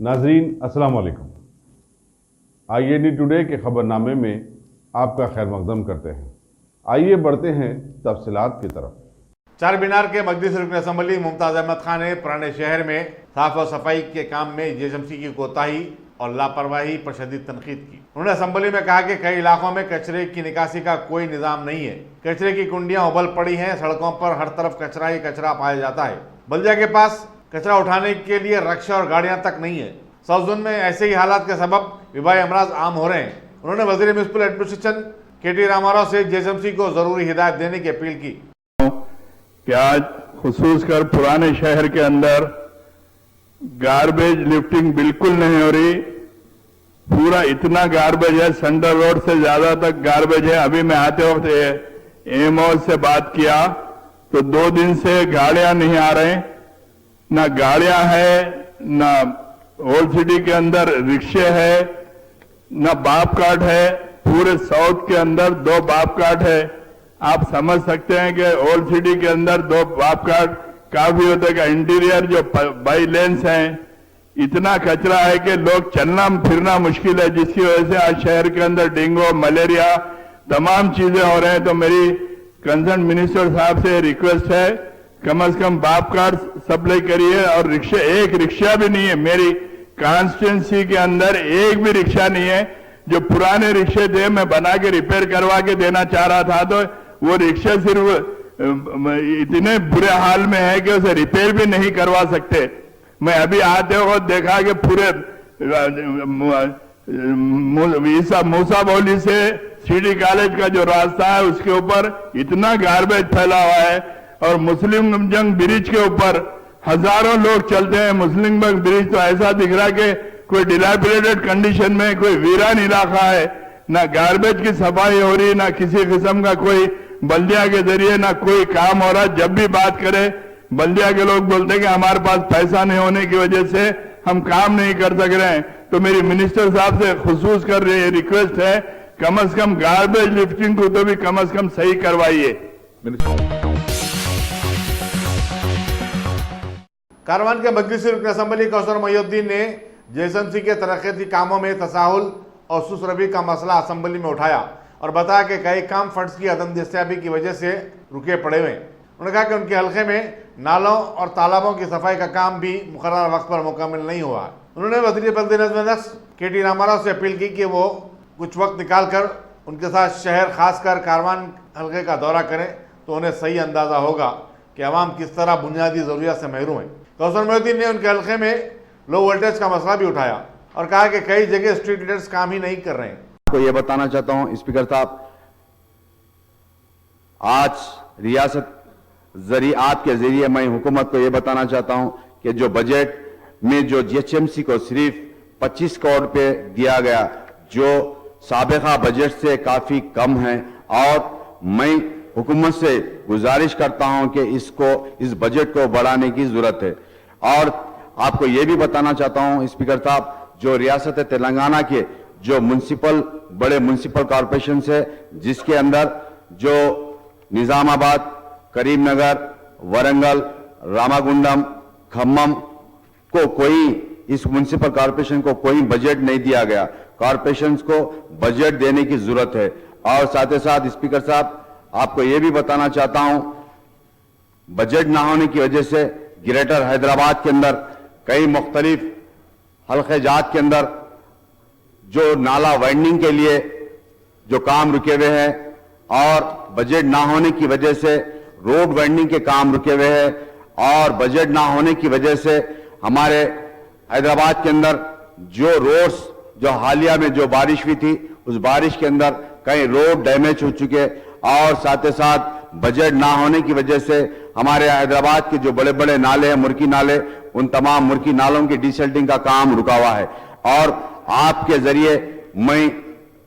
नाजरीन अस्सलाम वालेकुम। IAD टुडे के खबरनामे में आपका खैर मकदम करते हैं। आइए बढ़ते हैं तफसीलात की तरफ। चार मीनार के मजलिस रुकन असम्बली मुमताज अहमद खान ने पुराने शहर में साफ और सफाई के काम में JSMC की कोताही और लापरवाही पर शदीद तनकीद की। उन्होंने असम्बली में कहा कि कई इलाकों में कचरे की निकासी का कोई निज़ाम नहीं है। कचरे की कुंडियां उबल पड़ी हैं, सड़कों पर हर तरफ कचरा ही कचरा पाया जाता है। बल्दिया के पास कचरा उठाने के लिए रक्षा और गाड़ियां तक नहीं है। साउथ जोन में ऐसे ही हालात के सबब वबाई अमराज आम हो रहे हैं। उन्होंने वज़ीर म्युनिसिपल एडमिनिस्ट्रेशन KT रामाराव से JSMC को जरूरी हिदायत देने की अपील की कि आज खुसूसकर पुराने शहर के अंदर गार्बेज लिफ्टिंग बिल्कुल नहीं हो रही। पूरा इतना गार्बेज है, सेंट्रल रोड से ज्यादा तक गार्बेज है। अभी मैं आते वक्त AMO से बात किया तो 2 दिन से गाड़ियां नहीं आ रहे, ना गाड़ियां है, ना ओल्ड सिटी के अंदर रिक्शे है, ना बाप कार्ड है। पूरे साउथ के अंदर 2 बाप कार्ड है। आप समझ सकते हैं कि ओल्ड सिटी के अंदर 2 बाप कार्ड काफी होते हैं। इंटीरियर जो बाई लेन्स हैं, इतना कचरा है कि लोग चलना फिरना मुश्किल है, जिसकी वजह से आज शहर के अंदर डेंगू, मलेरिया तमाम चीजें हो रहे हैं। तो मेरी कंसर्न मिनिस्टर साहब से रिक्वेस्ट है, कम से कम बाप कार्ड सप्लाई करिए। और रिक्शा, एक रिक्शा भी नहीं है मेरी कॉन्स्टिट्यूंसी के अंदर, एक भी रिक्शा नहीं है। जो पुराने रिक्शे थे मैं बना के रिपेयर करवा के देना चाह रहा था, तो वो रिक्शा सिर्फ इतने बुरे हाल में है कि उसे रिपेयर भी नहीं करवा सकते। मैं अभी आते वक्त देखा कि पूरे मूसा बोली से CD कॉलेज का जो रास्ता है उसके ऊपर इतना गार्बेज फैला हुआ है। और मुस्लिम जंग ब्रिज के ऊपर हजारों लोग चलते हैं। मुस्लिम जंग ब्रिज तो ऐसा दिख रहा है कि कोई डिलापिडेटेड कंडीशन में, कोई वीरान इलाका है। ना गार्बेज की सफाई हो रही, ना किसी किस्म का कोई बल्दिया के जरिए ना कोई काम हो रहा। जब भी बात करें बल्दिया के लोग बोलते हैं कि हमारे पास पैसा नहीं होने की वजह से हम काम नहीं कर सक रहे हैं। तो मेरी मिनिस्टर साहब से खुसूस कर रही रिक्वेस्ट है, कम से कम गार्बेज लिफ्टिंग को तो भी कम से कम सही करवाइए। कारवान के मजलिस रुकन असम्बली कौसर मोहिउद्दीन ने JSMC के तरक्याती कामों में तसाहुल और सुसरबी का मसला असम्बली में उठाया और बताया कि कई काम फंड्स की अदम दस्तियाबी की वजह से रुके पड़े हुए। उन्होंने कहा कि उनके हल्के में नालों और तालाबों की सफाई का काम भी मुकर्रर वक्त पर मुकम्मल नहीं हुआ। उन्होंने वज़ीर बल्दी नज़्म नस्र KT रामाराव से अपील की कि वो कुछ वक्त निकाल कर उनके साथ शहर खासकर कारवान हल्के का दौरा करें, तो उन्हें सही अंदाज़ा होगा कि अवाम किस तरह बुनियादी ज़रूरियात से महरूम है। कौसर मोहिउद्दीन ने उनके हल्के में लो वोल्टेज का मसला भी उठाया और कहा कि कई जगह स्ट्रीट लीडर्स काम ही नहीं कर रहे हैं। को ये बताना चाहता हूं स्पीकर साहब, आज रियासत ज़रियात के जरिए मैं हुकूमत को ये बताना चाहता हूं कि जो बजट में जो JSMC को सिर्फ 25 करोड़ पे दिया गया, जो साबिका बजट से काफी कम है। और मैं हुकूमत से गुजारिश करता हूं कि इस बजट को बढ़ाने की जरूरत है। और आपको यह भी बताना चाहता हूं स्पीकर साहब, जो रियासत तेलंगाना के जो बड़े म्युनिसिपल कॉरपोरेशन है, जिसके अंदर जो निजामाबाद, करीमनगर, वरंगल, रामागुंडम, खम्मम को कोई, इस म्युनिसिपल कॉरपोरेशन को कोई बजट नहीं दिया गया। कॉरपोरेशन को बजट देने की जरूरत है। और साथ ही साथ स्पीकर साहब, आपको यह भी बताना चाहता हूं, बजट ना होने की वजह से ग्रेटर हैदराबाद के अंदर कई मुख्तलिफ हल्के जात के अंदर जो नाला वाइंडिंग के लिए जो काम रुके हुए हैं, और बजट ना होने की वजह से रोड वाइंडिंग के काम रुके हुए हैं। और बजट ना होने की वजह से हमारे हैदराबाद के अंदर जो रोड्स, जो हालिया में जो बारिश हुई थी, उस बारिश के अंदर कई रोड डैमेज हो चुके। और साथ ही साथ बजट ना होने की वजह से हमारे हैदराबाद के जो बड़े बड़े नाले हैं, मुर्की नाले, उन तमाम मुर्की नालों की डिसल्टिंग का काम रुका हुआ है। और आपके जरिए मैं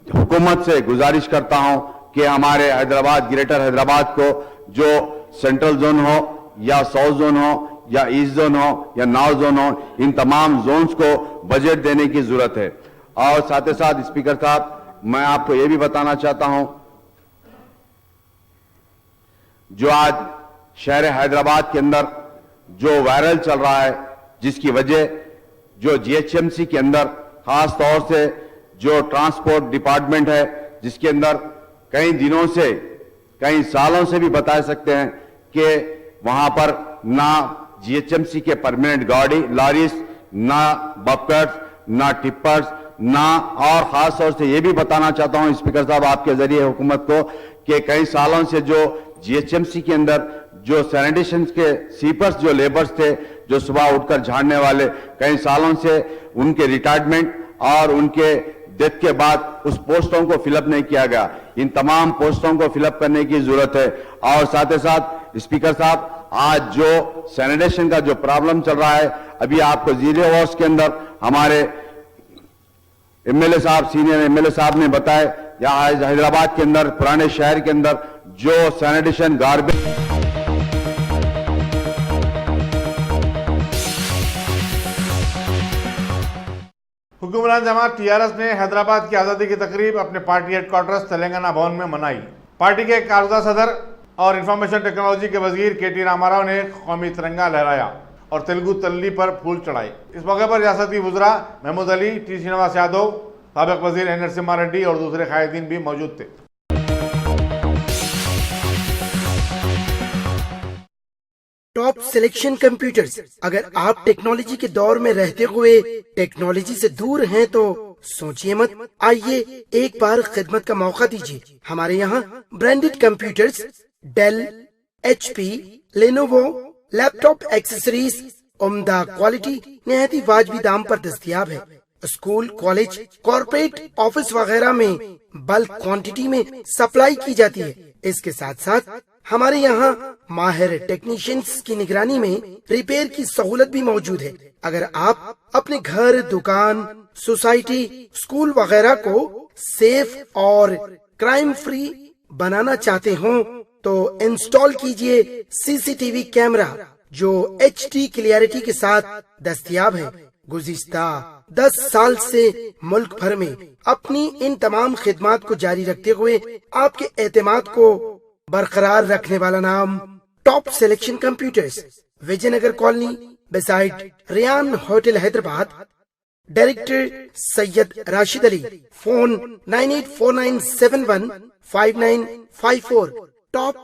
हुकूमत से गुजारिश करता हूं कि हमारे हैदराबाद, ग्रेटर हैदराबाद को जो सेंट्रल जोन हो या साउथ जोन हो या ईस्ट जोन हो या नॉर्थ जोन हो, इन तमाम जोन्स को बजट देने की जरूरत है। और साथ ही साथ स्पीकर साहब, मैं आपको यह भी बताना चाहता हूं, जो आज शहर हैदराबाद के अंदर जो वायरल चल रहा है, जिसकी वजह जो जीएचएमसी के अंदर खास तौर से जो ट्रांसपोर्ट डिपार्टमेंट है, जिसके अंदर कई दिनों से, कई सालों से भी बता सकते हैं कि वहां पर ना जीएचएमसी के परमानेंट गाड़ी लॉरीज, ना बफर्स, ना टिप्पर्स, ना, और खास तौर से ये भी बताना चाहता हूं स्पीकर साहब आपके जरिए हुकूमत को कि कई सालों से जो जीएचएमसी के अंदर जो सैनिटेशन के स्वीपर्स जो लेबर्स थे, जो सुबह उठकर झाड़ने वाले, कई सालों से उनके रिटायरमेंट और उनके डेथ के बाद उस पोस्टों को फिलअप नहीं किया गया। इन तमाम पोस्टों को फिलअप करने की जरूरत है। और साथ ही साथ स्पीकर साहब, आज जो सैनिटेशन का जो प्रॉब्लम चल रहा है, अभी आपको जीरो हाउस के अंदर हमारे एमएलए साहब, सीनियर एमएलए साहब ने बताया, या आज हैदराबाद के अंदर, पुराने शहर के अंदर जो सैनिटेशन गार्बेज हुक्मरान जमात टीआरएस ने हैदराबाद की आज़ादी की तकरीब अपने पार्टी हेडक्वार्टर्स तेलंगाना भवन में मनाई। पार्टी के कारजा सदर और इंफॉर्मेशन टेक्नोलॉजी के वजीर केटी रामाराव ने कौमी तिरंगा लहराया और तेलुगु तल्ली पर फूल चढ़ाए। इस मौके पर रियासती वुज़रा महमूद अली, टी श्रीनिवास यादव, साबिक वजीर एन नरसिम्हा रेड्डी और दूसरे कायदीन भी मौजूद थे। Top selection computers. अगर आप टेक्नोलॉजी के दौर में रहते हुए टेक्नोलॉजी से दूर हैं तो सोचिए मत, आइए एक बार खिदमत का मौका दीजिए। हमारे यहाँ branded computers Dell, HP, Lenovo, laptop accessories उम्दा क्वालिटी निहायत ही वाजबी दाम पर दस्तयाब है। स्कूल, कॉलेज, कॉर्पोरेट, ऑफिस वगैरह में बल्क क्वांटिटी में सप्लाई की जाती है। इसके साथ साथ हमारे यहाँ माहिर टेक्नीशियंस की निगरानी में रिपेयर की सहूलत भी मौजूद है। अगर आप अपने घर, दुकान, सोसाइटी, स्कूल वगैरह को सेफ और क्राइम फ्री बनाना चाहते हो तो इंस्टॉल कीजिए सीसीटीवी कैमरा जो HD क्लियरिटी के साथ दस्तयाब है। गुज़िश्ता 10 साल से मुल्क भर में अपनी इन तमाम खिदमात को जारी रखते हुए आपके एतमाद को बरकरार रखने वाला नाम top selection computers, Vijayanagar colony beside Riyan hotel Hyderabad. Director Syed Rashid Ali. Phone 9849715954। Top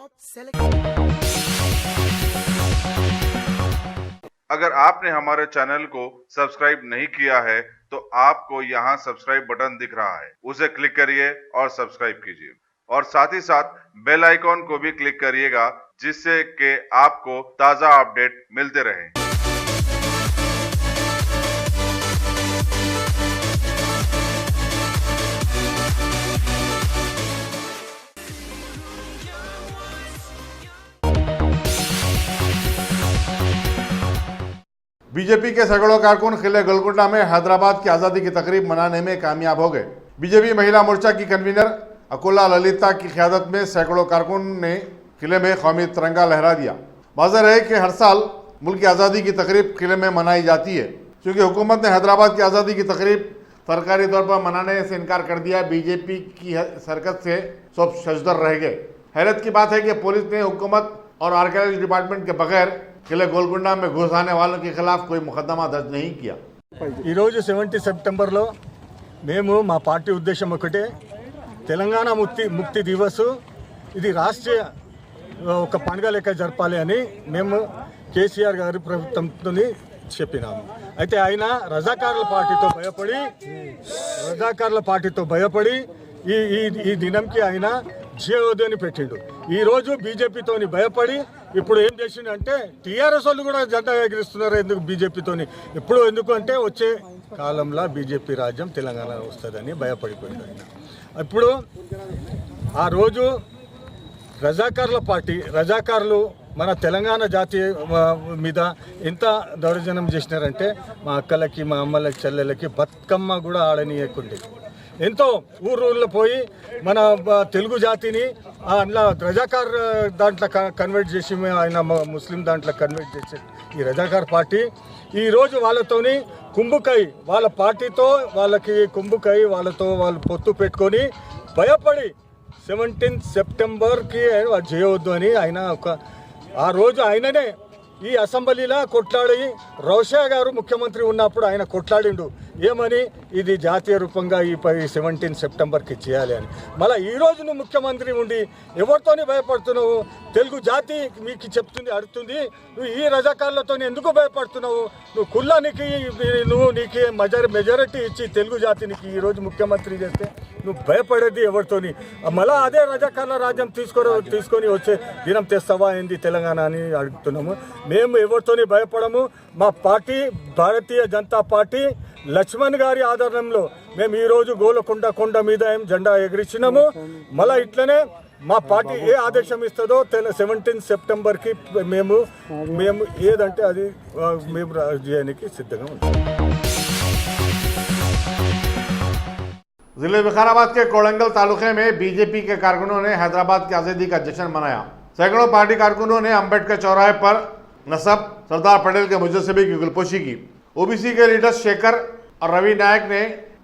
अगर आपने हमारे चैनल को सब्सक्राइब नहीं किया है तो आपको यहाँ सब्सक्राइब बटन दिख रहा है, उसे क्लिक करिए और सब्सक्राइब कीजिए और साथ ही साथ बेल आइकॉन को भी क्लिक करिएगा जिससे कि आपको ताज़ा अपडेट मिलते रहें। बीजेपी के सैकड़ों कारकुन किले गोलकुंडा में हैदराबाद की आज़ादी की तकरीब मनाने में कामयाब हो गए। बीजेपी महिला मोर्चा की कन्वीनर अकुला ललिता की क़यादत में सैकड़ों कारकुन ने किले में कौमी तिरंगा लहरा दिया। वाज़ेह है कि हर साल मुल्क की आज़ादी की तकरीब किले में मनाई जाती है, क्योंकि हुकूमत ने हैदराबाद की आज़ादी की तकरीब सरकारी तौर पर मनाने से इनकार कर दिया। बीजेपी की सरकत से सब शजदर रह गए। हैरत की बात है कि पुलिस ने हुकूमत और आर्कियोलॉजी डिपार्टमेंट के बगैर किले गोलकुंडा में घुस आने वालों के खिलाफ कोई मुकदमा दर्ज नहीं किया। 70 సెప్టెంబర్లో మేము మా పార్టీ ఉద్దేశం ఒకటే, తెలంగాణ ముక్తి దివస్ ఇది రాష్ట్రీయ ఒక పండుగ లెక్క జరపాలి అని మేము కేసీఆర్ గారి ప్రభుత్వంతో చెప్పినాము. అయితే ఆయన రజాకార్ల పార్టీతో భయపడి ఈ దినంకి ఆయన జీవోద్యని పెట్టిండు. ఈరోజు బీజేపీతోని భయపడి ఇప్పుడు ఏం చేసిండంటే టీఆర్ఎస్ వాళ్ళు కూడా జెండా ఎగిరిస్తున్నారు. ఎందుకు బీజేపీతోని? ఎందుకు అంటే వచ్చే కాలంలో బీజేపీ రాజ్యం తెలంగాణ వస్తుందని భయపడిపోయింది ఆయన. ఇప్పుడు ఆ రోజు రజాకారులు మన తెలంగాణ జాతి మీద ఎంత దౌర్జన్యం చేసినారంటే మా అక్కలకి, మా అమ్మలకి, చెల్లెలకి బతుకమ్మ కూడా ఆడనీయకుండే. ఎంతో ఊర్లో పోయి మన తెలుగు జాతిని అట్లా రజాకార్ దాంట్లో కన్వర్ట్ చేసి ఆయన ముస్లిం దాంట్లో కన్వర్ట్ చేసే ఈ రజాకార్ పార్టీ ఈరోజు వాళ్ళతోని కుంభుకై, వాళ్ళ పార్టీతో వాళ్ళకి కుంభుకై, వాళ్ళతో వాళ్ళు పొత్తు పెట్టుకొని భయపడి 17 సెప్టెంబర్కి చేయవద్దు అని ఆయన ఆ రోజు ఆయననే ఈ అసెంబ్లీలో కొట్లాడి రౌషా గారు ముఖ్యమంత్రి ఉన్నప్పుడు ఆయన కొట్లాడిండు ఏమని ఇది జాతీయ రూపంగా ఈ 17 సెప్టెంబర్కి చేయాలి అని. మళ్ళీ ఈరోజు నువ్వు ముఖ్యమంత్రి ఉండి ఎవరితోని భయపడుతున్నావు? తెలుగు జాతి మీకు చెప్తుంది అడుగుతుంది, నువ్వు ఈ రజాకారులతో ఎందుకు భయపడుతున్నావు? నువ్వు కుల్లానికి నీకు మెజారిటీ ఇచ్చి తెలుగు జాతినికి ఈరోజు ముఖ్యమంత్రి చేస్తే నువ్వు భయపడేది ఎవరితోని? మళ్ళీ అదే రజాకారుల రాజ్యం తీసుకొని వచ్చే దినం తెస్తావా ఏంది తెలంగాణ అని అడుగుతున్నాము. మేము ఎవరితోని భయపడము. మా పార్టీ భారతీయ జనతా పార్టీ లక్ష్మణ్ గారి ఆధారంలో మేము ఈరోజు గోలకొండ కొండ మీద జెండా ఎగిరించినాము. మళ్ళీ ఇట్లనే మా పార్టీ ఏ ఆదేశం ఇస్తుందో 17 సెప్టెంబర్కి మేము ఏదంటే అది మేము చేయడానికి సిద్ధంగా ఉంటాం. जिले विकाराबाद के कोड़ंगल तालुके में बीजेपी के कारकुनों ने हैदराबाद की आज़ादी का जश्न मनाया। सैकड़ों पार्टी कारकुनों ने अंबेडकर चौराहे पर नसब सरदार पटेल के मुजस्समे की गुलपोशी की। ओबीसी के लीडर शेखर और रवि नायक ने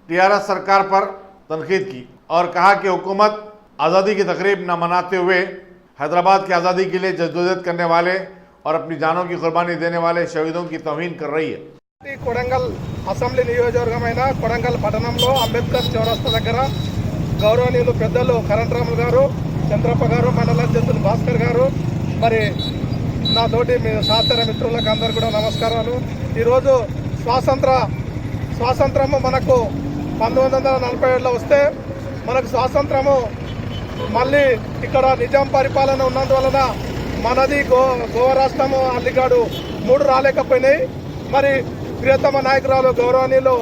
टीआरएस सरकार पर तनकीद की और कहा कि हुकूमत आज़ादी की तकरीब न मनाते हुए हैदराबाद की आज़ादी के लिए जद्दोजहद करने वाले और अपनी जानों की कुर्बानी देने वाले शहीदों की तौहीन कर रही है। కొడంగల్ అసెంబ్లీ నియోజకవర్గమైన కొడంగల్ పట్టణంలో అంబేద్కర్ చౌరస్తా దగ్గర గౌరవనీయులు పెద్దలు కరణరాములు గారు, చంద్రప్ప గారు, మండల అధ్యక్షులు భాస్కర్ గారు, మరి నాతోటి మీ సహచర మిత్రులకు అందరు కూడా నమస్కారాలు. ఈరోజు స్వాతంత్రము మనకు 1947లో వస్తే మనకు స్వాతంత్రము మళ్ళీ ఇక్కడ నిజాం పరిపాలన ఉన్నందువలన మనది గోవా రాష్ట్రము అల్లిగాడు 3 రాలేకపోయినాయి. మరి ప్రియతమ నాయకురాలు గౌరవనీయులు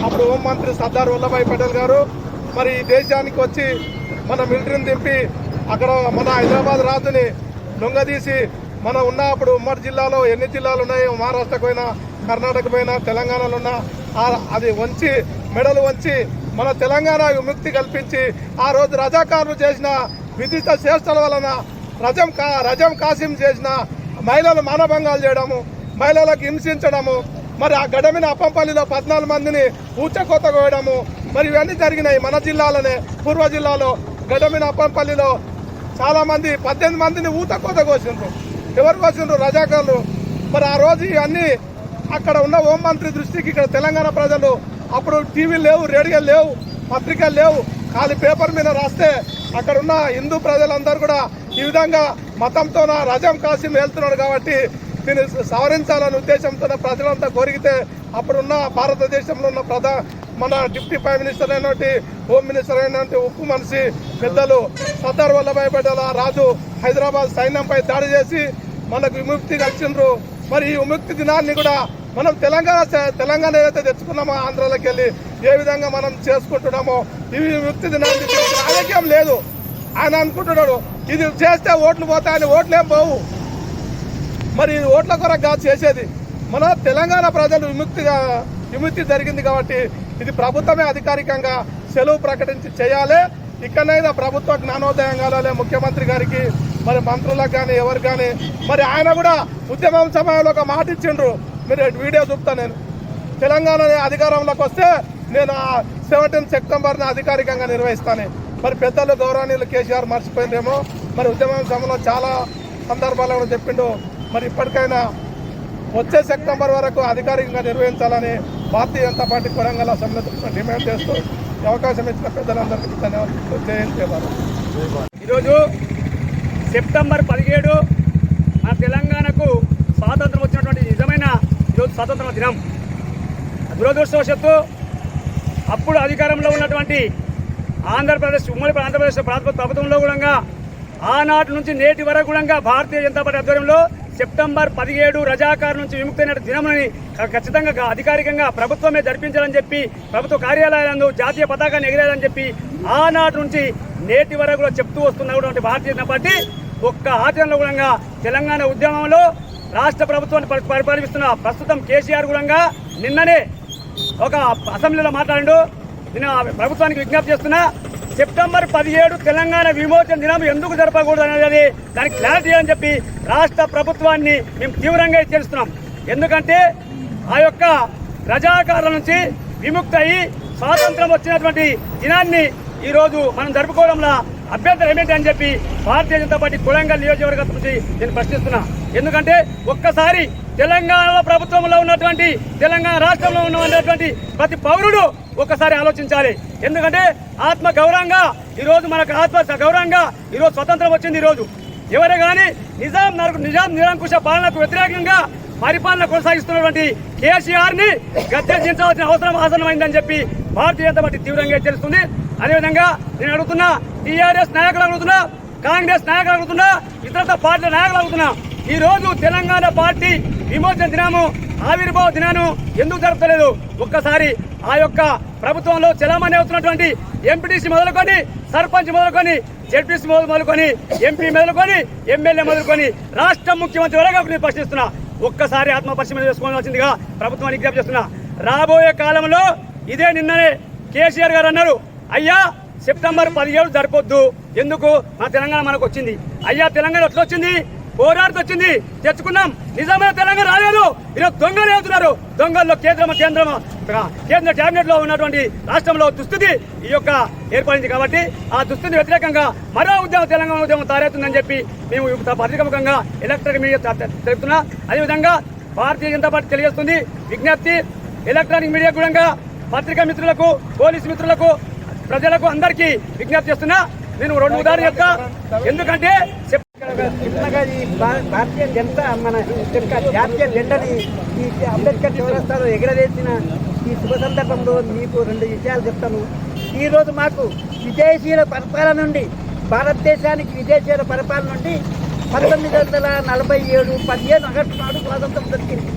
అప్పుడు హోంమంత్రి సర్దార్ వల్లభాయ్ పటేల్ గారు మరి ఈ దేశానికి వచ్చి మన మిలిటరీని దింపి అక్కడ మన హైదరాబాద్ రాజుని లొంగదీసి మన ఉన్న అప్పుడు ఉమ్మడి జిల్లాలో ఎన్ని జిల్లాలు ఉన్నాయో మహారాష్ట్రకు పోయినా, కర్ణాటక పోయినా, తెలంగాణలో ఉన్నా అది వంచి మెడలు వంచి మన తెలంగాణ విముక్తి కల్పించి ఆ రోజు రజాకారులు చేసిన విధిత చేష్టల వలన రజం కాసిం చేసిన మహిళలు మానభంగాలు చేయడము, మహిళలకు హింసించడము, మరి ఆ గడమిన అప్పంపల్లిలో 14 మందిని ఊచకోత కోయడము, మరి ఇవన్నీ జరిగినాయి మన జిల్లాలోనే. పూర్వ జిల్లాలో గడమిన అప్పంపల్లిలో చాలా మంది 18 మందిని ఊతకోత కోసిండ్రు. ఎవరు కోసిండ్రు? రజాకారులు. మరి ఆ రోజు ఇవన్నీ అక్కడ ఉన్న హోంమంత్రి దృష్టికి ఇక్కడ తెలంగాణ ప్రజలు అప్పుడు టీవీలు లేవు, రేడియోలు లేవు, పత్రికలు లేవు, ఖాళీ పేపర్ మీద రాస్తే అక్కడ ఉన్న హిందూ ప్రజలందరూ కూడా ఈ విధంగా మతంతో రజం కాసిం వెళ్తున్నాడు కాబట్టి దీన్ని సవరించాలనే ఉద్దేశంతో ప్రజలంతా కోరిగితే అప్పుడున్న భారతదేశంలో ఉన్న మన డిప్యూటీ ప్రైమ్ మినిస్టర్ అయినటువంటి హోమ్ మినిస్టర్ అయినటువంటి ఉప్పు మనిషి పెద్దలు సర్దార్ వల్లభాయ్ పటేల్ రాజు హైదరాబాద్ సైన్యంపై దాడి చేసి మనకు విముక్తి కలిసిండ్రు. మరి ఈ విముక్తి దినాన్ని కూడా మనం తెలంగాణ ఏదైతే తెచ్చుకున్నామో ఆంధ్రాలోకి వెళ్ళి ఏ విధంగా మనం చేసుకుంటున్నామో ఈ విముక్తి దినాన్ని రాజకీయం లేదు. ఆయన అనుకుంటున్నాడు ఇది చేస్తే ఓట్లు పోతాయని. ఓట్లేం పోవు. మరి ఓట్ల కొరకు చేసేది మన తెలంగాణ ప్రజలు విముక్తి జరిగింది కాబట్టి ఇది ప్రభుత్వమే అధికారికంగా సెలవు ప్రకటించి చేయాలి. ఇక్కడైనా ప్రభుత్వ జ్ఞానోదయం కావాలి ముఖ్యమంత్రి గారికి, మరి మంత్రులకు కానీ ఎవరు కానీ. మరి ఆయన కూడా ఉద్యమం సమయంలో ఒక మాట ఇచ్చిండ్రు, మీరు వీడియో చూపుతాను. నేను తెలంగాణ అధికారంలోకి వస్తే నేను 17 సెప్టెంబర్ని అధికారికంగా నిర్వహిస్తాను. మరి పెద్దలు గౌరవనీయులు కేసీఆర్ మర్చిపోయిందేమో. మరి ఉద్యమం సమయంలో చాలా సందర్భాల్లో చెప్పిండు. మరి ఇప్పటికైనా వచ్చే సెప్టెంబర్ వరకు అధికారికంగా నిర్వహించాలని Bharatiya Janata Party Kodangal assembly demand చేస్తూ అవకాశం ఇచ్చిన పెద్దలందరికీ ధన్యవాదాలు. జయంతి. ఈరోజు సెప్టెంబర్ 17 మన తెలంగాణకు స్వాతంత్రం వచ్చినటువంటి నిజమైన ఈరోజు స్వాతంత్ర దినం. దురదృష్టవశాత్తు అప్పుడు అధికారంలో ఉన్నటువంటి ఉమ్మడి ఆంధ్రప్రదేశ్ ప్రభుత్వంలో కూడా ఆనాటి నుంచి నేటి వరకు కూడా భారతీయ జనతా పార్టీ ఆధ్వర్యంలో సెప్టెంబర్ 17 రజాకారు నుంచి విముక్తైన దినములని ఖచ్చితంగా అధికారికంగా ప్రభుత్వమే జరిపించాలని చెప్పి ప్రభుత్వ కార్యాలయాలను జాతీయ పతాకాన్ని ఎగిరేయాలని చెప్పి ఆనాటి నుంచి నేటి వరకు కూడా చెప్తూ వస్తున్నటువంటి భారతీయ జనతా పార్టీ ఒక్క ఆచరణలో కూడా తెలంగాణ ఉద్యమంలో రాష్ట్ర ప్రభుత్వాన్ని పరిపాలిస్తున్న ప్రస్తుతం కేసీఆర్ కూడా నిన్ననే ఒక అసెంబ్లీలో మాట్లాడిండు. నేను ప్రభుత్వానికి విజ్ఞప్తి చేస్తున్నా, సెప్టెంబర్ 17 తెలంగాణ విమోచన దినం ఎందుకు జరపకూడదు అనేది దానికి క్లారిటీ అని చెప్పి రాష్ట్ర ప్రభుత్వాన్ని మేము తీవ్రంగా హెచ్చరిస్తున్నాం. ఎందుకంటే ఆ యొక్క రజాకారుల నుంచి విముక్తి అయ్యి స్వాతంత్రం వచ్చినటువంటి దినాన్ని ఈరోజు మనం జరుపుకోవడంలో అభ్యంతరం ఏమిటి అని చెప్పి భారతీయ జనతా పార్టీ కొడంగల్ నియోజకవర్గం నుంచి నేను ప్రశ్నిస్తున్నా. ఎందుకంటే ఒక్కసారి తెలంగాణ ప్రభుత్వంలో ఉన్నటువంటి తెలంగాణ రాష్ట్రంలో ఉన్నటువంటి ప్రతి పౌరుడు ఒక్కసారి ఆలోచించాలి. ఎందుకంటే ఆత్మ గౌరవంగా ఈరోజు మనకు ఆత్మ గౌరవంగా ఈరోజు స్వతంత్రం వచ్చింది. ఈరోజు ఎవరే కానీ నిజాం నిరంకుశ పాలనకు వ్యతిరేకంగా పరిపాలన కొనసాగిస్తున్నటువంటి కేసీఆర్ ని గద్దె దించవలసిన అవసరం ఆసన్నమైందని చెప్పి భారతీయ జనతా పార్టీ తీవ్రంగా హెచ్చరిస్తుంది. అదేవిధంగా నేను అడుగుతున్నా, టీఆర్ఎస్ నాయకులు అడుగుతున్నా, కాంగ్రెస్ నాయకులు అడుగుతున్నా, ఇతర పార్టీల నాయకులు అడుగుతున్నా, ఈ రోజు తెలంగాణ పార్టీ విమోచన దినము ఆవిర్భావ దినాను ఎందుకు జరుపుతలేదు? ఒక్కసారి ఆ యొక్క ప్రభుత్వంలో చలామణి అవుతున్నటువంటి ఎంపీటీసీ మొదలుకొని, సర్పంచ్ మొదలుకొని, జెడ్పీసీ మొదలుకొని, ఎంపీ మొదలుకొని, ఎమ్మెల్యే మొదలుకొని రాష్ట్ర ముఖ్యమంత్రి వరకు నేను ప్రశ్నిస్తున్నా. ఒక్కసారి ఆత్మపరిశీలన చేసుకోవాల్సిందిగా ప్రభుత్వాన్ని విజ్ఞప్తి చేస్తున్నా. రాబోయే కాలంలో ఇదే నిన్ననే కేసీఆర్ గారు అన్నారు, అయ్యా సెప్టెంబర్ 17 జరపొద్దు, ఎందుకు మన తెలంగాణ మనకు వచ్చింది. అయ్యా తెలంగాణ ఎట్లా వచ్చింది? పోరాడుతూ వచ్చింది, తెచ్చుకున్నాం. నిజమైన తెలంగాణ రాలేదు. ఈరోజు దొంగలు అవుతున్నారు. దొంగల్లో కేంద్ర కేబినెట్ లో ఉన్నటువంటి రాష్ట్రంలో దుస్థితి ఈ యొక్క ఏర్పడింది. కాబట్టి ఆ దుస్థితి వ్యతిరేకంగా మరో ఉద్యమం తెలంగాణ ఉద్యమం తయారవుతుందని చెప్పి మేము పత్రికాముఖంగా ఎలక్ట్రానిక్ మీడియా తెలుపుతున్నా. అదేవిధంగా భారతీయ జనతా పార్టీ తెలియజేస్తుంది విజ్ఞప్తి ఎలక్ట్రానిక్ మీడియా కూడా పత్రికా మిత్రులకు, పోలీసు మిత్రులకు, ప్రజలకు అందరికీ విజ్ఞప్తి చేస్తున్నా. నేను 2 ఉదాహరణలు చెప్తా. ఎందుకంటే చిన్నగా ఈ భారతీయ జనతా మన జాతీయ జెండాని ఈ అంబేద్కర్ చౌరస్తాలో ఎగరవేసిన ఈ శుభ సందర్భంలో మీకు 2 విషయాలు చెప్తాను. ఈరోజు మాకు విదేశీయుల పరిపాలన నుండి, భారతదేశానికి విదేశీయుల పరిపాలన నుండి 1947 15 ఆగస్టు నాడు స్వాతంత్రం దొరికింది.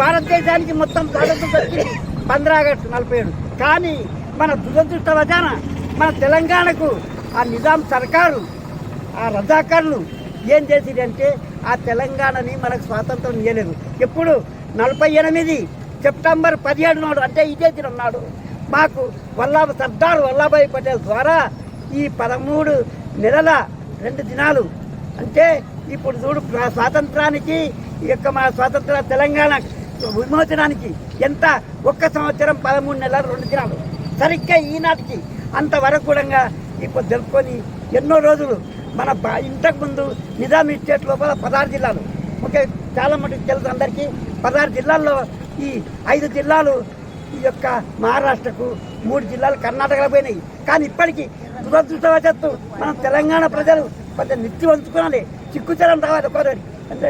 భారతదేశానికి మొత్తం స్వాతంత్రం దొరికింది 15 ఆగస్టు 47. కానీ మన దురదృష్టవశాన మన తెలంగాణకు ఆ నిజాం సర్కారు, ఆ రజాకారులు ఏం చేసిరంటే ఆ తెలంగాణని మనకు స్వాతంత్రం ఇవ్వలేదు. ఎప్పుడు 48 సెప్టెంబర్ 17 నాడు, అంటే ఇదే దినం నాడు మాకు సర్దార్ వల్లభాయ్ పటేల్ ద్వారా ఈ 13 నెలల 2 దినాలు, అంటే ఇప్పుడు చూడు స్వాతంత్రానికి ఈ యొక్క మా స్వాతంత్ర తెలంగాణ విమోచనానికి ఎంత 1 సంవత్సరం 13 నెలలు 2 దినాలు సరిగ్గా ఈనాటికి అంతవరకు కూడా ఇప్పుడు జరుపుకొని ఎన్నో రోజులు మన ఇంతకు ముందు నిజాం స్టేట్ లోపల 16 జిల్లాలు, ఓకే చాలా మటుకు తెలుసు అందరికీ. 16 జిల్లాల్లో ఈ 5 జిల్లాలు ఈ యొక్క మహారాష్ట్రకు, 3 జిల్లాలు కర్ణాటకలో పోయినాయి. కానీ ఇప్పటికీ దురదృష్టవశాత్తు మనం తెలంగాణ ప్రజలు కొంచెం నిత్యం వంచుకోవాలి, చిక్కుచలం రావాలి ఒకరి. అంటే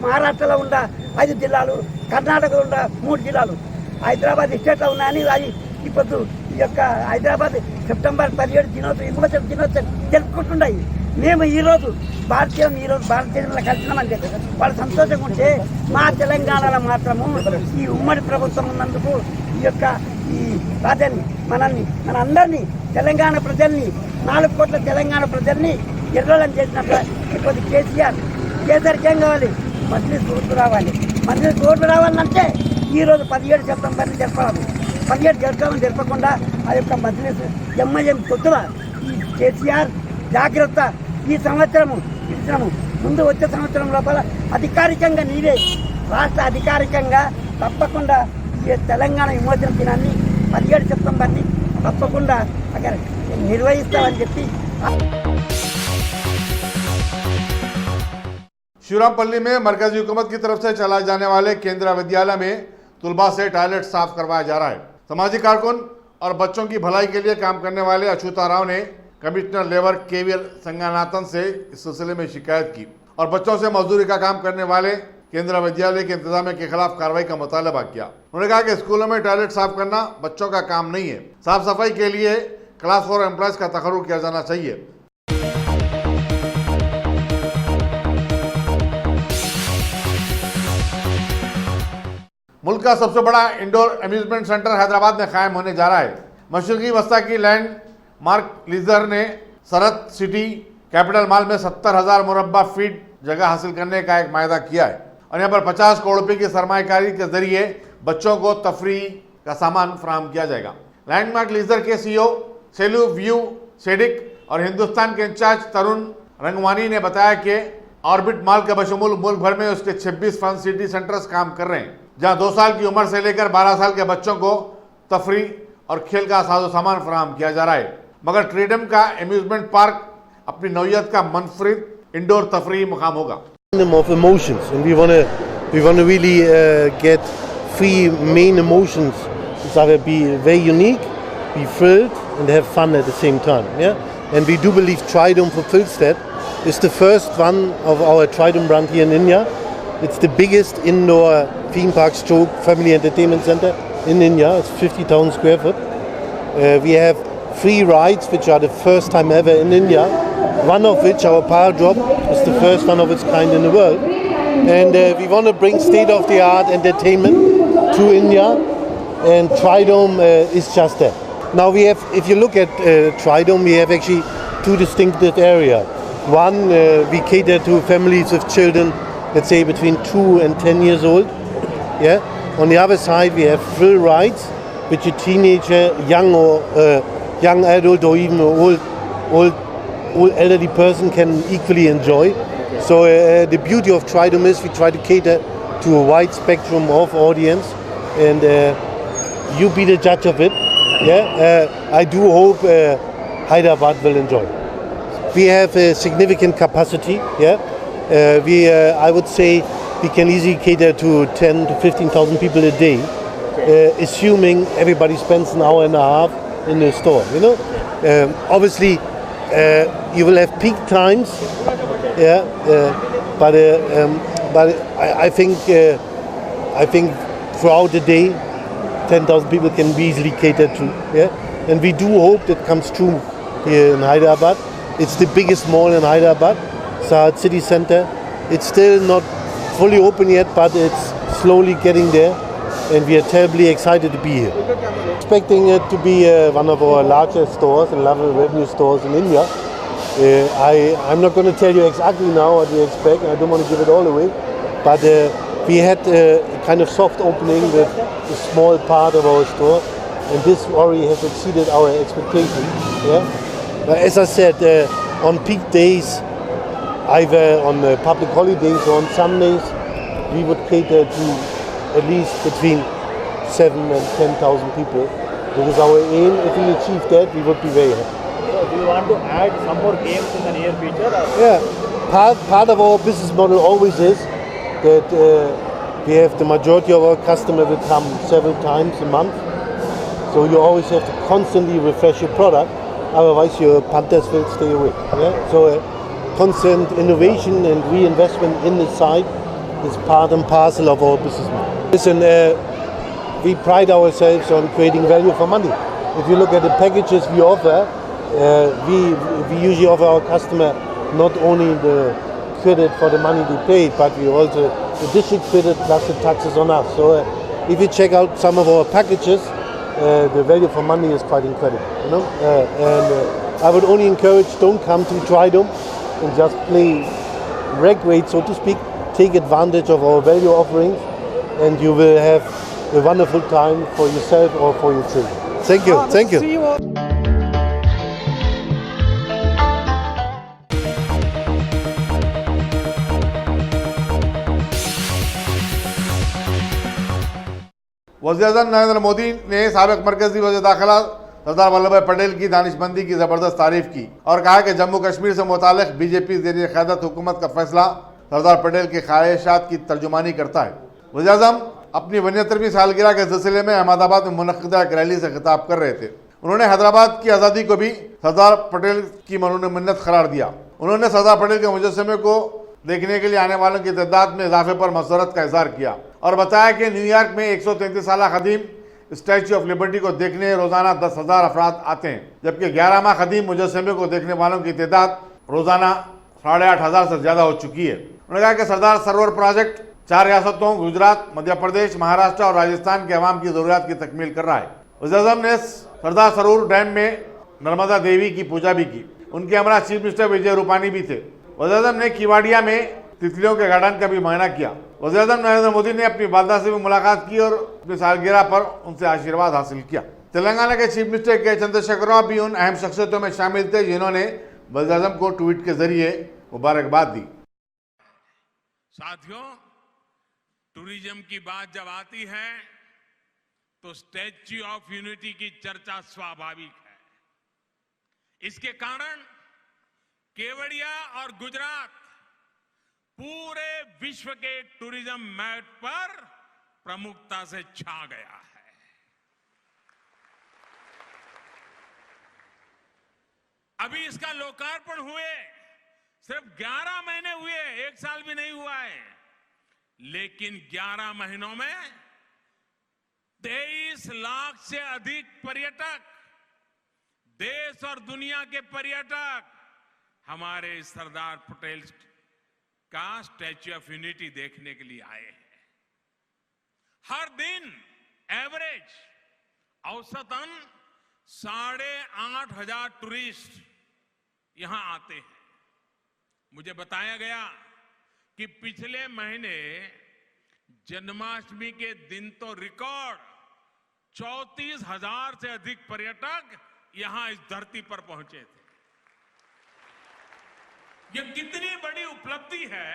మహారాష్ట్రలో ఉన్న 5 జిల్లాలు, కర్ణాటకలో ఉన్న 3 జిల్లాలు, హైదరాబాద్ స్టేట్లో ఉన్నాయని అది ఇప్పుడు ఈ యొక్క హైదరాబాద్ సెప్టెంబర్ 17 దినోత్సవం, విమోచన దినోత్సవం జరుపుకుంటున్నాయి. మేము ఈరోజు భారతదేశంలో కలిసినామని చెప్పి వాళ్ళు సంతోషంగా ఉంటే, మా తెలంగాణలో మాత్రము ఈ ఉమ్మడి ప్రభుత్వం ఉన్నందుకు ఈ యొక్క ఈ రాజ్యాన్ని మన అందరినీ తెలంగాణ ప్రజల్ని 4 కోట్ల తెలంగాణ ప్రజల్ని ఎర్రలని చేసినట్టు ఇప్పుడు కేసీఆర్కి ఏం కావాలి? మజ్లిస్ ఓట్లు రావాలి. మజ్లిస్ ఓట్లు రావాలంటే ఈరోజు 17 సెప్టెంబర్ని జరపాలి. 17 జరపకుండా ఆ యొక్క మజ్లిస్ ఎంఐఎం కొద్దుల ఈ కేసీఆర్ జాగ్రత్త. ఈ సంవత్సరము ముందు వచ్చే సంవత్సరం లోపల అధికారికంగా నీవే రాష్ట్ర అధికారికంగా తప్పకుండా ఈ తెలంగాణ విమోచన దినాన్ని 17 సెప్టెంబర్ని తప్పకుండా అక్కడ నిర్వహిస్తామని చెప్పి. शिवरामपल्ली में मरकजी हुकूमत की तरफ से चलाए जाने वाले केंद्रीय विद्यालय में तुलबा से टॉयलेट साफ करवाया जा रहा है। सामाजिक कारकुन और बच्चों की भलाई के लिए काम करने वाले अछूता राव ने कमिश्नर लेबर केवीएल संगानाथन से इस सिलसिले में शिकायत की और बच्चों से मजदूरी का काम करने वाले केंद्रीय विद्यालय के इंतजामिया के खिलाफ कार्रवाई का मुतालबा किया। उन्होंने कहा कि स्कूलों में टॉयलेट साफ करना बच्चों का काम नहीं है। साफ सफाई के लिए क्लास 4 एम्प्लॉयज का तकर्रुर किया जाना चाहिए। मुल्क का सबसे बड़ा इंडोर अम्यूजमेंट सेंटर हैदराबाद में कायम होने जा रहा है। मशरकी वस्ता की लैंड मार्क लीजर ने सरहद सिटी कैपिटल मॉल में 70,000 मुरब्बा फीट जगह हासिल करने का एक मायदा किया है और यहाँ पर 50 करोड़ रुपए की सरमायाकारी के जरिए बच्चों को तफरी का सामान फराहम किया जाएगा। लैंडमार्क लीजर के सीईओ सेलू व्यू सेडिक और हिंदुस्तान के इंचार्ज तरुण रंगवानी ने बताया कि ऑर्बिट मॉल के बशमूल मुल्क भर में उसके 26 फन सिटी सेंटर्स काम कर रहे हैं, जहां 2 साल की उम्र से लेकर 12 साल के बच्चों को तफरी और खेल का साजो सामान फराहम किया जा रहा है। मगर ट्रीडम का अम्यूजमेंट पार्क अपनी नौयत का मुनफरिद इंडोर तफरी मुकाम होगा। Of emotions, and we want to really get three main emotions that be very unique, be thrilled, and have fun at the same time. Yeah, and we do believe Tridom fulfills that. It's the first one of our Tridom brand here in India. It's the biggest indoor theme park stroke family entertainment center in India. It's 50,000 square foot. We have 3 rides which are the first time ever in India. One of which, our Power Drop, is the first one of its kind in the world. And we want to bring state-of-the-art entertainment to India, and Tridom is just that. Now we have, if you look at Tridom, we have actually 2 distinctive areas. One, we cater to families with children, let's say between 2 and 10 years old. Yeah. On the other side, we have thrill rides, which a teenager, young or young adult, or even old elderly person can equally enjoy. So the beauty of Tridom is we try to cater to a wide spectrum of audience, and you be the judge of it. Yeah, I do hope Hyderabad will enjoy. We have a significant capacity. Yeah, I would say we can easily cater to 10 to 15,000 people a day, assuming everybody spends an hour and a half in the store. You know, obviously. You will have peak times, yeah, but I think throughout the day, 10,000 people can be easily catered to, yeah, and we do hope that comes true here in Hyderabad. It's the biggest mall in Hyderabad, Sahad City Center. It's still not fully open yet, but it's slowly getting there, and we are terribly excited to be here. Expecting it to be one of our largest stores and largest revenue stores in India. I'm not going to tell you exactly now what we expect. I don't want to give it all away, but we had a kind of soft opening with a small part of our store, and this already has exceeded our expectations. Yeah, but as I said, on peak days, either on public holidays or on Sundays, we would cater to at least between 7 and 10,000 people. Because our aim, if we achieve that, we would be very happy. So do you want to add some more games in the near future? Or? Yeah, part of our business model always is that we have the majority of our customers will come several times a month. So you always have to constantly refresh your product, otherwise your punters will stay away. Yeah? So constant innovation and reinvestment in the site is part and parcel of our business model. Listen, we pride ourselves on creating value for money. If you look at the packages we offer, we usually offer our customer not only the credit for the money they paid, but we also the district credit plus the taxes on us. So if you check out some of our packages, the value for money is quite incredible. You know, and I would only encourage, don't come to Tridom and just play reg rate, so to speak. Take advantage of our value offerings, and you will have a wonderful time for yourself or for your children. Thank you. Thank you. वज़ीर-ए-आज़म नरेंद्र मोदी ने साबिक़ मरकज़ी वज़ीर दाखिला सरदार वल्लभ भाई पटेल की दानिशमंदी की ज़बरदस्त तारीफ की और कहा कि जम्मू कश्मीर से मुताल्लिक़ बीजेपी ज़ेर क़यादत हुकूमत का फैसला सरदार पटेल की ख्वाहिशात की तर्जुमानी करता है। वज़ीर-ए-आज़म अपनी 75वीं सालगिरह के सिलसिले में अहमदाबाद में मुनक़्क़िदा एक रैली से खिताब कर रहे थे। उन्होंने हैदराबाद की आज़ादी को भी सरदार पटेल की मरहून मिन्नत करार दिया। उन्होंने सरदार पटेल के मुजस्समे को देखने के लिए आने वालों की तादाद में इजाफे पर मसरत का इज़हार किया और बताया कि न्यूयॉर्क में 133 साल कदीम स्टैच्यू ऑफ लिबर्टी को देखने रोजाना 10,000 अफराद आते हैं, जबकि 11 माह कदीम मुजस्समे को देखने वालों की तादाद रोजाना 8,500 से ज़्यादा हो चुकी है। उन्होंने कहा कि सरदार सरोवर प्रोजेक्ट 4 रियासतों गुजरात, मध्य प्रदेश, महाराष्ट्र और राजस्थान के अवाम की ज़रूरियात की तकमील कर रहा है। वज़ीर-ए-आज़म ने सरदार सरोवर डैम में नर्मदा देवी की पूजा भी की। उनके हमरा चीफ मिनिस्टर विजय रूपानी भी थे। वज़ीर-ए-आज़म ने किवाड़िया में तितलियों के गार्डन का भी मुआयना किया। वज़ीर-ए-आज़म नरेंद्र मोदी ने अपनी वालदा से भी मुलाकात की और अपनी सालगिरह पर उनसे आशीर्वाद हासिल किया। तेलंगाना के चीफ मिनिस्टर के चंद्रशेखर राव भी उन अहम शख्सियतों में शामिल थे जिन्होंने वज़ीर-ए-आज़म को ट्वीट के जरिए मुबारकबाद दी। साथियों, टूरिज्म की बात जब आती है तो स्टैच्यू ऑफ यूनिटी की चर्चा स्वाभाविक है। इसके कारण केवड़िया और गुजरात पूरे विश्व के टूरिज्म मैप पर प्रमुखता से छा गया है। अभी इसका लोकार्पण हुए सिर्फ 11 महीने हुए, 1 साल भी नहीं हुआ है, लेकिन 11 महीनों में 23 लाख से अधिक पर्यटक, देश और दुनिया के पर्यटक हमारे सरदार पटेल का स्टैच्यू ऑफ यूनिटी देखने के लिए आए हैं। हर दिन एवरेज औसतन 8,500 टूरिस्ट यहां आते हैं। मुझे बताया गया कि पिछले महीने जन्माष्टमी के दिन तो रिकॉर्ड 34,000 से अधिक पर्यटक यहां इस धरती पर पहुंचे थे। यह कितनी बड़ी उपलब्धि है,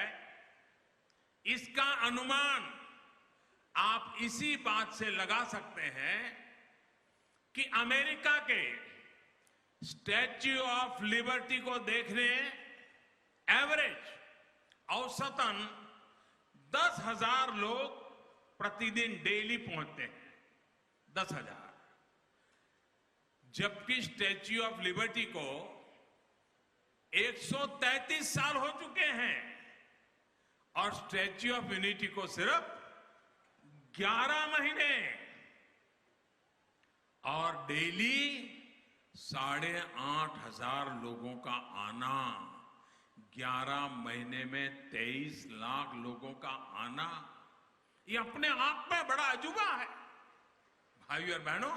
इसका अनुमान आप इसी बात से लगा सकते हैं कि अमेरिका के स्टैच्यू ऑफ लिबर्टी को देखने एवरेज औसतन 10,000 लोग प्रतिदिन डेली पहुंचते हैं। 10,000, जबकि स्टैच्यू ऑफ लिबर्टी को 133 साल हो चुके हैं और स्टैच्यू ऑफ यूनिटी को सिर्फ 11 महीने और डेली 8,500 लोगों का आना। 11 महीने में 23 लाख लोगों का आना, ये अपने आप में बड़ा अजूबा है। भाइयों और बहनों,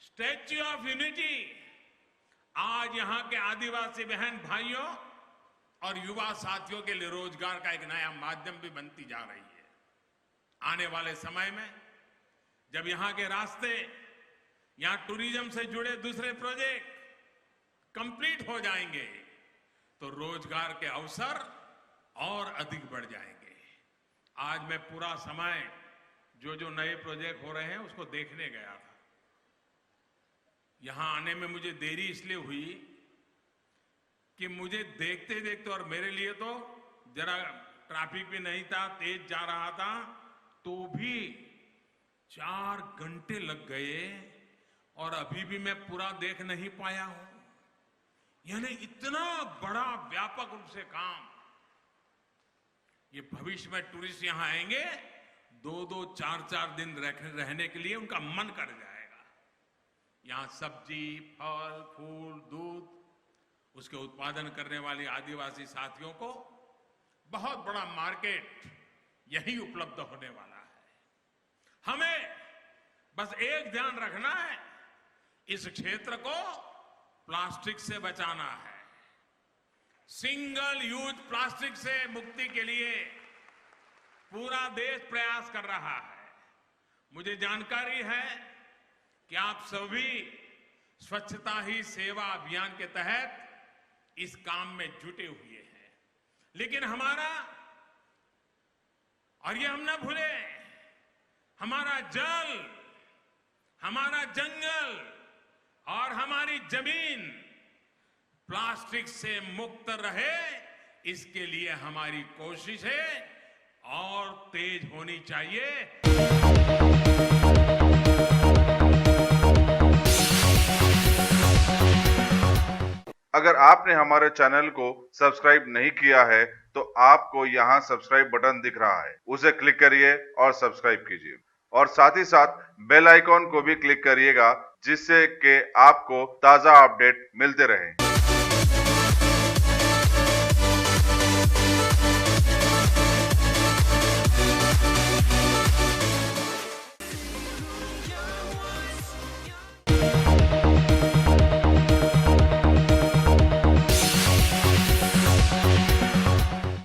स्टैच्यू ऑफ यूनिटी आज यहां के आदिवासी बहन भाइयों और युवा साथियों के लिए रोजगार का एक नया माध्यम भी बनती जा रही है। आने वाले समय में जब यहां के रास्ते, यहां टूरिज्म से जुड़े दूसरे प्रोजेक्ट कंप्लीट हो जाएंगे तो रोजगार के अवसर और अधिक बढ़ जाएंगे। आज मैं पूरा समय जो नए प्रोजेक्ट हो रहे हैं उसको देखने गया था। यहां आने में मुझे देरी इसलिए हुई कि मुझे देखते देखते, और मेरे लिए तो जरा ट्रैफिक भी नहीं था, तेज जा रहा था, तो भी 4 घंटे लग गए और अभी भी मैं पूरा देख नहीं पाया हूं। यानी इतना बड़ा व्यापक रूप से काम। ये भविष्य में टूरिस्ट यहां आएंगे, 2-2, 4-4 दिन रहने के लिए उनका मन कर जाएगा। यहां सब्जी, फल, फूल, दूध, उसके उत्पादन करने वाले आदिवासी साथियों को बहुत बड़ा मार्केट यही उपलब्ध होने वाला है। हमें बस एक ध्यान रखना है, इस क्षेत्र को प्लास्टिक से बचाना है। सिंगल यूज प्लास्टिक से मुक्ति के लिए पूरा देश प्रयास कर रहा है। मुझे जानकारी है कि आप सभी स्वच्छता ही सेवा अभियान के तहत इस काम में जुटे हुए हैं, लेकिन हमारा, और ये हम ना भूले, हमारा जल, हमारा जंगल और हमारी जमीन प्लास्टिक से मुक्त रहे, इसके लिए हमारी कोशिशें और तेज होनी चाहिए। अगर आपने हमारे चैनल को सब्सक्राइब नहीं किया है तो आपको यहाँ सब्सक्राइब बटन दिख रहा है, उसे क्लिक करिए और सब्सक्राइब कीजिए और साथ ही साथ बेल आइकॉन को भी क्लिक करिएगा, जिससे कि आपको ताजा अपडेट मिलते रहें।